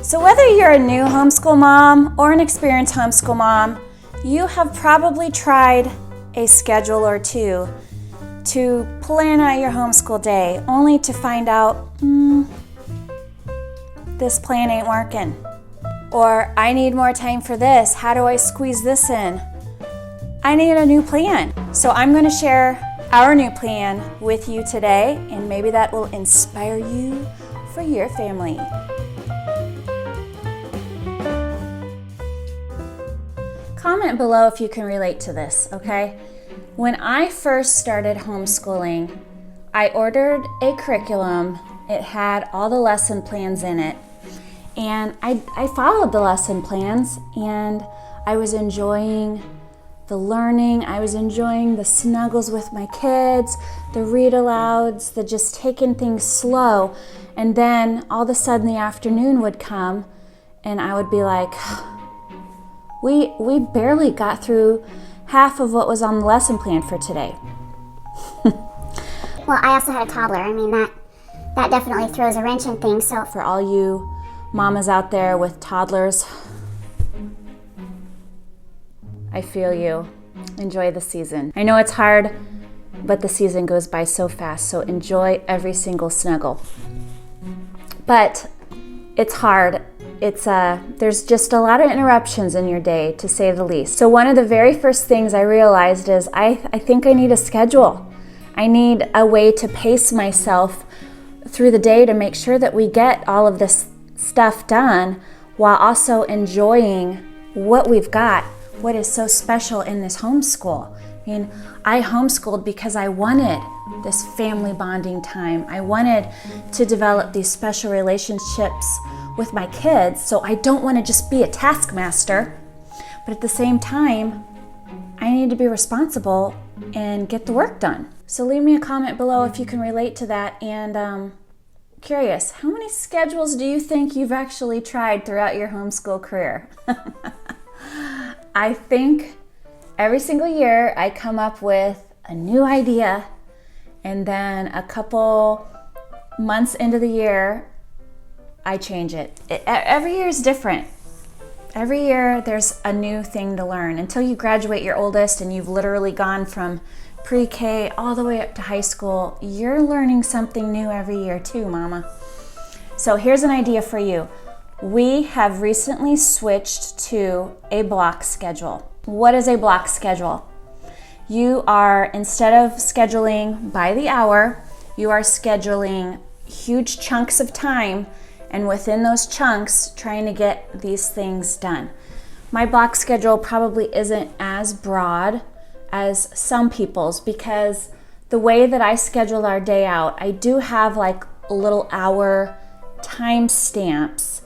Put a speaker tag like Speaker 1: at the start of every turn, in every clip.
Speaker 1: So whether you're a new homeschool mom or an experienced homeschool mom, you have probably tried a schedule or two to plan out your homeschool day, only to find out, this plan ain't working. Or I need more time for this. How do I squeeze this in? I need a new plan. So I'm going to share our new plan with you today, and maybe that will inspire you for your family. Comment below if you can relate to this, okay? When I first started homeschooling, I ordered a curriculum. It had all the lesson plans in it. And I followed the lesson plans, and I was enjoying the learning. I was enjoying the snuggles with my kids, the read-alouds, the just taking things slow. And then all of a sudden the afternoon would come, and I would be like, we barely got through half of what was on the lesson plan for today.
Speaker 2: Well, I also had a toddler. I mean, that definitely throws a wrench in things. So
Speaker 1: for all you mamas out there with toddlers, I feel you. Enjoy the season. I know it's hard, but the season goes by so fast, so enjoy every single snuggle. But it's hard. There's just a lot of interruptions in your day, to say the least. So one of the very first things I realized is I think I need a schedule. I need a way to pace myself through the day to make sure that we get all of this stuff done while also enjoying what we've got, what is so special in this homeschool. I mean, I homeschooled because I wanted this family bonding time. I wanted to develop these special relationships with my kids, so I don't want to just be a taskmaster, but at the same time, I need to be responsible and get the work done. So leave me a comment below if you can relate to that, and curious, how many schedules do you think you've actually tried throughout your homeschool career? I think every single year I come up with a new idea, and then a couple months into the year, I change it. Every year is different. Every year there's a new thing to learn. Until you graduate your oldest and you've literally gone from pre-K all the way up to high school, you're learning something new every year too, mama. So here's an idea for you. We have recently switched to a block schedule. What is a block schedule? You are, instead of scheduling by the hour, you are scheduling huge chunks of time, and within those chunks, trying to get these things done. My block schedule probably isn't as broad as some people's, because the way that I schedule our day out, I do have like little hour time stamps,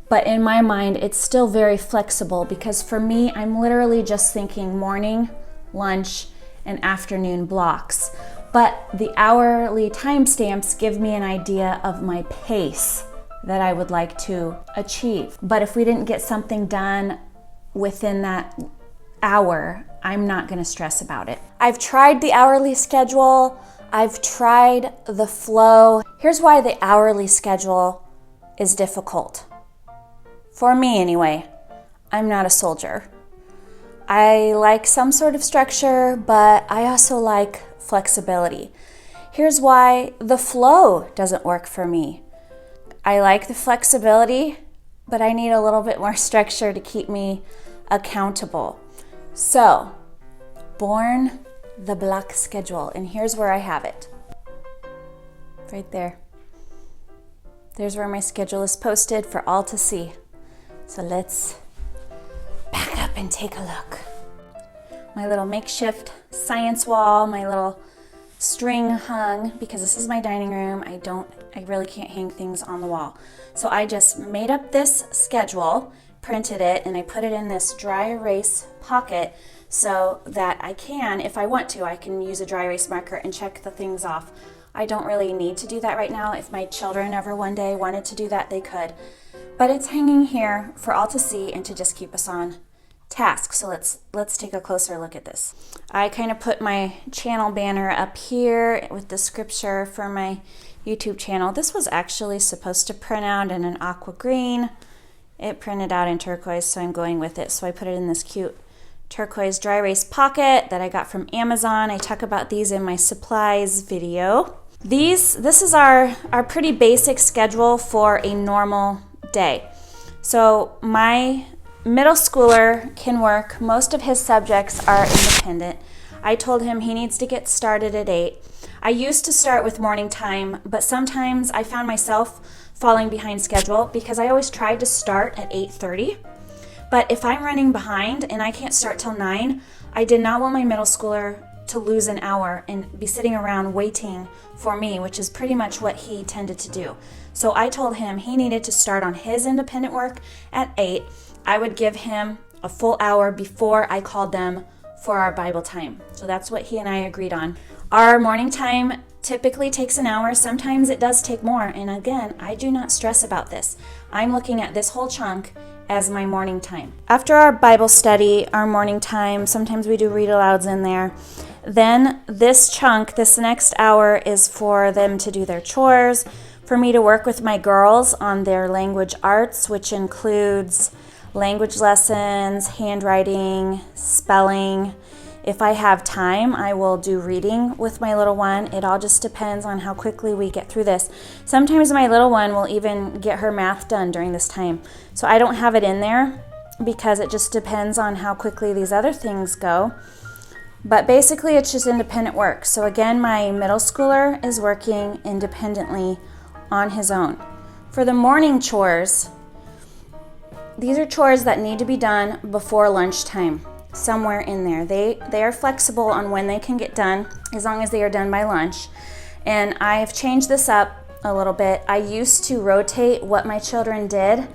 Speaker 1: but in my mind, it's still very flexible, because for me, I'm literally just thinking morning, lunch, and afternoon blocks. But the hourly time stamps give me an idea of my pace that I would like to achieve. But if we didn't get something done within that hour, I'm not gonna stress about it. I've tried the hourly schedule, I've tried the flow. Here's why the hourly schedule is difficult. For me anyway, I'm not a soldier. I like some sort of structure, but I also like flexibility. Here's why the flow doesn't work for me. I like the flexibility, but I need a little bit more structure to keep me accountable. So, born the block schedule, and here's where I have it. Right there. There's where my schedule is posted for all to see. So let's back up and take a look. My little makeshift science wall, my little string hung, because this is my dining room. I really can't hang things on the wall. So I just made up this schedule, printed it, and I put it in this dry erase pocket so that I can, if I want to, I can use a dry erase marker and check the things off. I don't really need to do that right now. If my children ever one day wanted to do that, they could. But it's hanging here for all to see and to just keep us on task. So let's take a closer look at this. I kind of put my channel banner up here with the scripture for my YouTube channel. This was actually supposed to print out in an aqua green, It printed out in turquoise, so I'm going with it. So I put it in this cute turquoise dry erase pocket that I got from Amazon. I talk about these in my supplies video. This is our pretty basic schedule for a normal day. So my middle schooler can work. Most of his subjects are independent. I told him he needs to get started at 8. I used to start with morning time, but sometimes I found myself falling behind schedule because I always tried to start at 8:30. But if I'm running behind and I can't start till 9, I did not want my middle schooler to lose an hour and be sitting around waiting for me, which is pretty much what he tended to do. So I told him he needed to start on his independent work at 8. I would give him a full hour before I called them for our Bible time. So that's what he and I agreed on. Our morning time typically takes an hour. Sometimes it does take more. And again, I do not stress about this. I'm looking at this whole chunk as my morning time. After our Bible study, our morning time, sometimes we do read alouds in there. Then this chunk, this next hour, is for them to do their chores, for me to work with my girls on their language arts, which includes language lessons, handwriting, spelling. If I have time, I will do reading with my little one. It all just depends on how quickly we get through this. Sometimes my little one will even get her math done during this time. So I don't have it in there because it just depends on how quickly these other things go. But basically it's just independent work. So again, my middle schooler is working independently on his own. For the morning chores, these are chores that need to be done before lunchtime. Somewhere in there. They are flexible on when they can get done as long as they are done by lunch. And I've changed this up a little bit. I used to rotate what my children did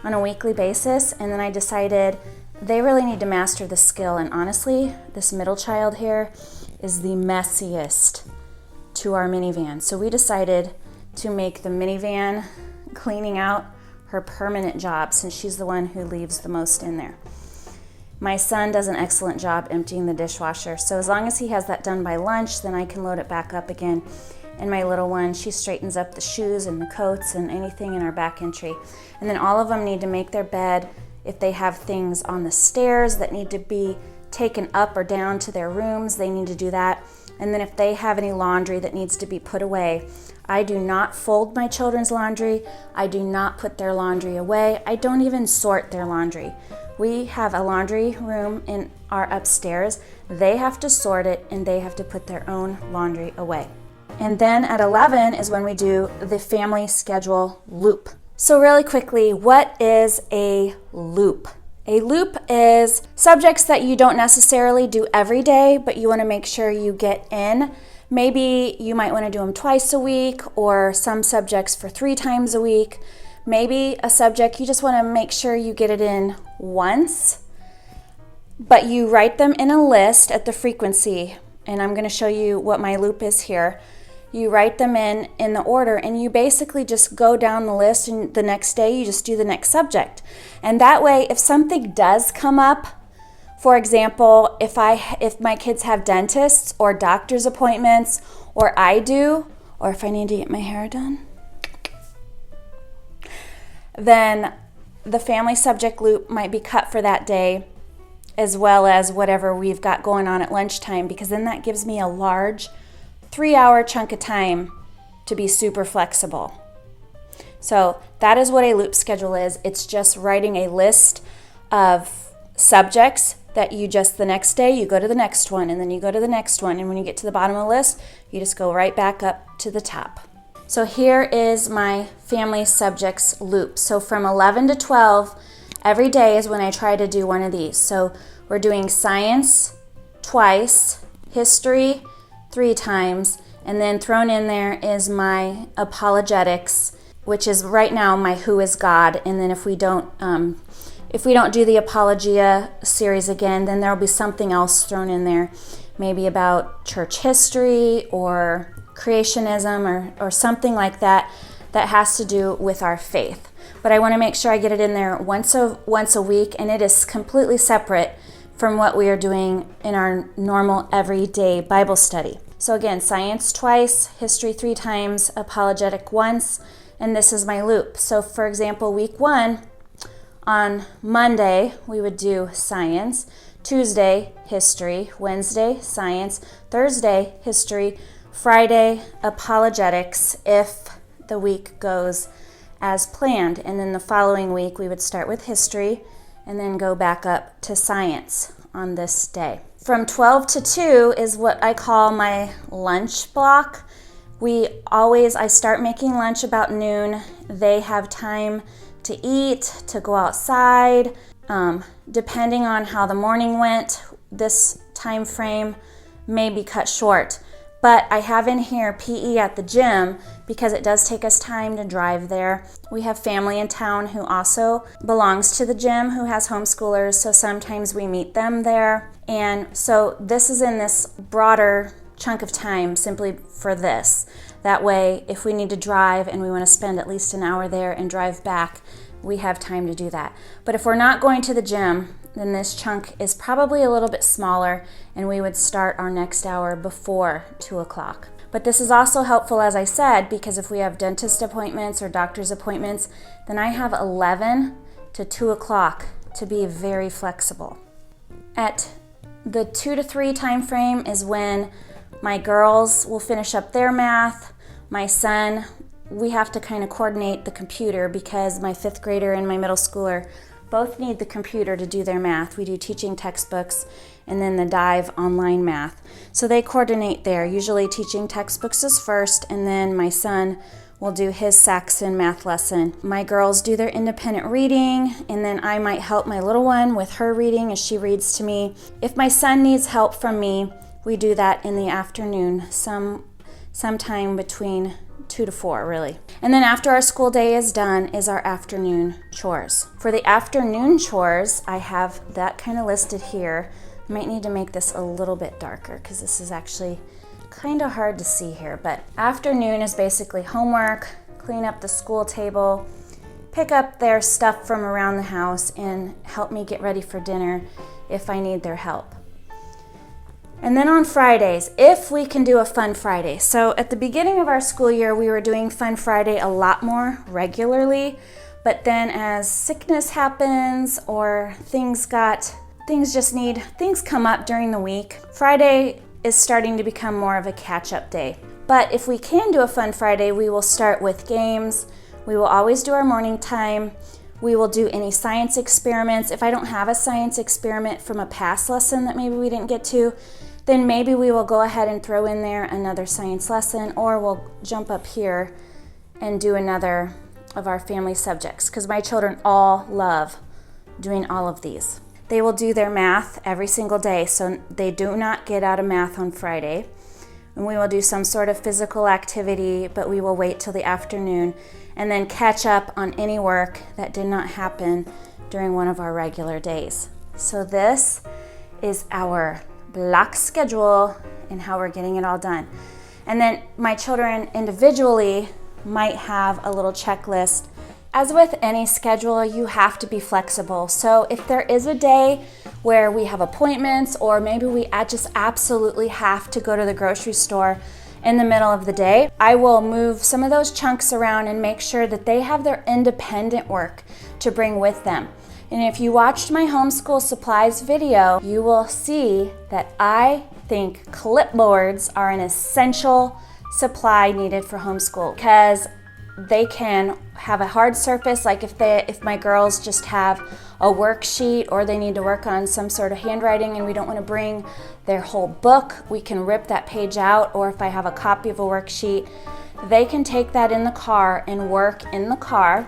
Speaker 1: on a weekly basis, and then I decided they really need to master the skill. And honestly, this middle child here is the messiest to our minivan. So we decided to make the minivan cleaning out her permanent job since she's the one who leaves the most in there. My son does an excellent job emptying the dishwasher. So as long as he has that done by lunch, then I can load it back up again. And my little one, she straightens up the shoes and the coats and anything in our back entry. And then all of them need to make their bed. If they have things on the stairs that need to be taken up or down to their rooms, they need to do that. And then if they have any laundry that needs to be put away, I do not fold my children's laundry. I do not put their laundry away. I don't even sort their laundry. We have a laundry room in our upstairs. They have to sort it and they have to put their own laundry away. And then at 11 is when we do the family schedule loop. So really quickly, what is a loop? A loop is subjects that you don't necessarily do every day, but you want to make sure you get in. Maybe you might want to do them twice a week, or some subjects for 3 times a week. Maybe a subject you just want to make sure you get it in once, but you write them in a list at the frequency. And I'm going to show you what my loop is here. You write them in the order, and you basically just go down the list, and the next day you just do the next subject. And that way, if something does come up, for example, if my kids have dentists or doctor's appointments, or I do, or if I need to get my hair done, then the family subject loop might be cut for that day, as well as whatever we've got going on at lunchtime, because then that gives me a large 3-hour chunk of time to be super flexible. So that is what a loop schedule is. It's just writing a list of subjects that you just, the next day you go to the next one, and then you go to the next one, and when you get to the bottom of the list, you just go right back up to the top. So here is my family subjects loop. So from 11 to 12, every day is when I try to do one of these. So we're doing science twice, history 3 times, and then thrown in there is my apologetics, which is right now my Who is God. And then if we don't do the Apologia series again, then there'll be something else thrown in there, maybe about church history or creationism or something like that has to do with our faith. But I want to make sure I get it in there once a week, and it is completely separate from what we are doing in our normal everyday Bible study. So again, science twice, history 3 times, apologetic once, and this is my loop. So for example, week 1, On Monday, we would do science. Tuesday, history. Wednesday, science. Thursday, history. Friday, apologetics if the week goes as planned. And then the following week, we would start with history and then go back up to science on this day. From 12 to 2 is what I call my lunch block. I start making lunch about noon. They have time to eat, to go outside. Depending on how the morning went, this time frame may be cut short. But I have in here PE at the gym because it does take us time to drive there. We have family in town who also belongs to the gym who has homeschoolers, so sometimes we meet them there. And so this is in this broader chunk of time simply for this. That way, if we need to drive and we want to spend at least an hour there and drive back, we have time to do that. But if we're not going to the gym, then this chunk is probably a little bit smaller and we would start our next hour before 2 o'clock. But this is also helpful, as I said, because if we have dentist appointments or doctor's appointments, then I have 11 to 2 o'clock to be very flexible. At the 2 to 3 time frame is when my girls will finish up their math. My son, we have to kind of coordinate the computer because my 5th grader and my middle schooler both need the computer to do their math. We do teaching textbooks and then the Dive online math. So they coordinate there. Usually teaching textbooks is first, and then my son will do his Saxon math lesson. My girls do their independent reading, and then I might help my little one with her reading as she reads to me. If my son needs help from me, we do that in the afternoon, sometime between 2 to 4, really. And then after our school day is done is our afternoon chores. For the afternoon chores, I have that kind of listed here. I might need to make this a little bit darker because this is actually kind of hard to see here. But afternoon is basically homework, clean up the school table, pick up their stuff from around the house, and help me get ready for dinner if I need their help. And then on Fridays, if we can do a Fun Friday. So at the beginning of our school year, we were doing Fun Friday a lot more regularly, but then as sickness happens or things come up during the week, Friday is starting to become more of a catch-up day. But if we can do a Fun Friday, we will start with games. We will always do our morning time. We will do any science experiments. If I don't have a science experiment from a past lesson that maybe we didn't get to, then maybe we will go ahead and throw in there another science lesson, or we'll jump up here and do another of our family subjects, because my children all love doing all of these. They will do their math every single day, so they do not get out of math on Friday. And we will do some sort of physical activity, but we will wait till the afternoon and then catch up on any work that did not happen during one of our regular days. So this is our block schedule and how we're getting it all done. And then my children individually might have a little checklist. As with any schedule, you have to be flexible. So if there is a day where we have appointments, or maybe we just absolutely have to go to the grocery store in the middle of the day, I will move some of those chunks around and make sure that they have their independent work to bring with them. And if you watched my homeschool supplies video, you will see that I think clipboards are an essential supply needed for homeschool, because they can have a hard surface, like if my girls just have a worksheet or they need to work on some sort of handwriting and we don't want to bring their whole book, we can rip that page out. Or if I have a copy of a worksheet, they can take that in the car and work in the car.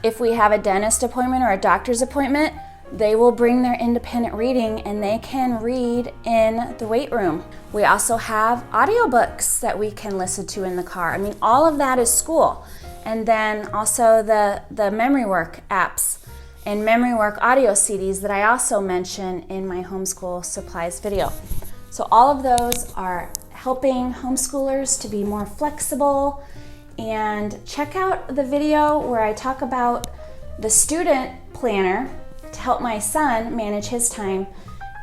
Speaker 1: If we have a dentist appointment or a doctor's appointment, they will bring their independent reading and they can read in the weight room. We also have audiobooks that we can listen to in the car. I mean, all of that is school. And then also the memory work apps and memory work audio CDs that I also mention in my homeschool supplies video. So all of those are helping homeschoolers to be more flexible. And check out the video where I talk about the student planner to help my son manage his time.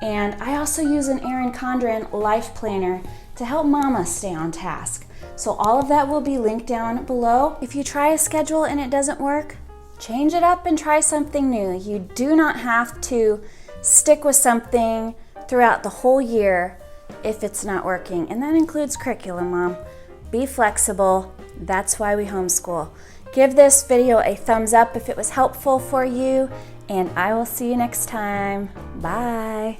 Speaker 1: And I also use an ERIN CONDREN life planner to help mama stay on task. So all of that will be linked down below. If you try a schedule and it doesn't work, Change it up and try something new. You do not have to stick with something throughout the whole year if it's not working. And that includes curriculum, Mom. Be flexible. That's why we homeschool. Give this video a thumbs up if it was helpful for you, and I will see you next time. Bye.